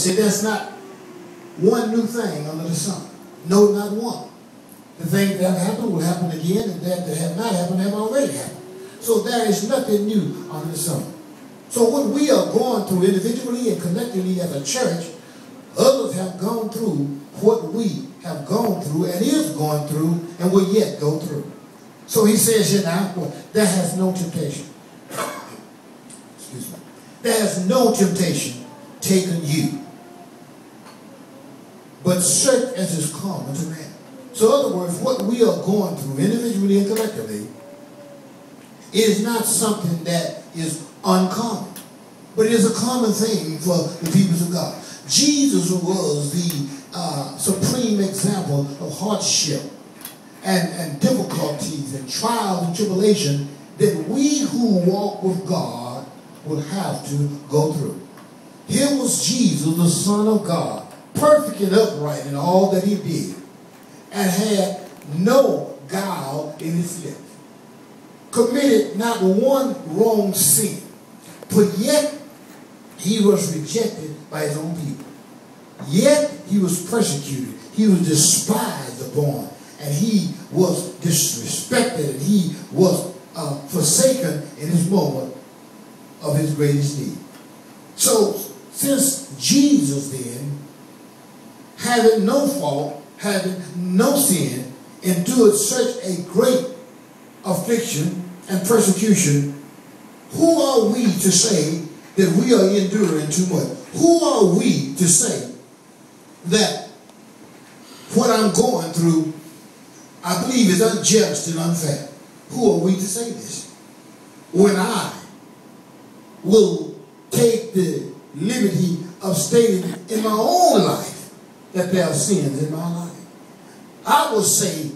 See, there's not one new thing under the sun. No, not one. The things that have happened will happen again, and that have not happened have already happened. So there is nothing new under the sun. So what we are going through individually and collectively as a church, others have gone through what we have gone through and is going through and will yet go through. So he says here now, well, there has no temptation. Excuse me. There has no temptation taken you, but such as is common to man. So in other words, what we are going through individually and collectively is not something that is uncommon, but it is a common thing for the people of God. Jesus was the supreme example of hardship and difficulties and trials and tribulation that we who walk with God will have to go through. Here was Jesus, the Son of God, perfect and upright in all that he did, and had no guile in his lips, committed not one wrong sin, but yet he was rejected by his own people. Yet he was persecuted, he was despised upon, and he was disrespected, and he was forsaken in his moment of his greatest need. So since Jesus then, having no fault, having no sin, endured such a great affliction and persecution, who are we to say that we are enduring too much? Who are we to say that what I'm going through, I believe, is unjust and unfair? Who are we to say this? When I will take the liberty of stating in my own life that there are sins in my life. I will say,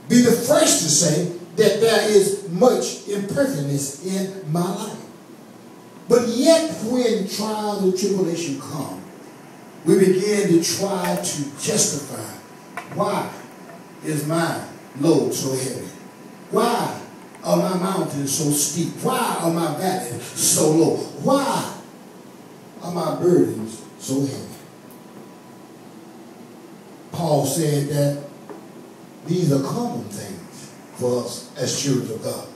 be the first to say that there is much imperfectness in my life. But yet when trials and tribulation come, we begin to try to justify, why is my load so heavy? Why are my mountains so steep? Why are my valleys so low? Why are my burdens so heavy? Paul said that these are common things for us as children of God.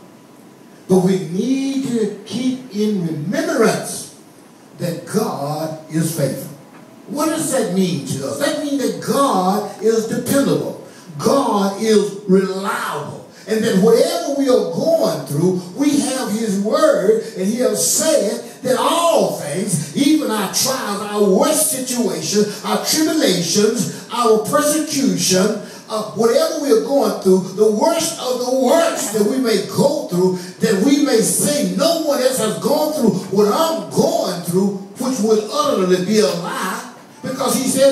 But we need to keep in remembrance that God is faithful. What does that mean to us? That means that God is dependable. God is reliable. And that whatever we are going through, we have his word, and he has said that all things, even our trials, our worst situation, our tribulations, our persecution, whatever we are going through, the worst of the worst that we may go through, that we may say no one else has gone through what I'm going through, which would utterly be a lie, because he said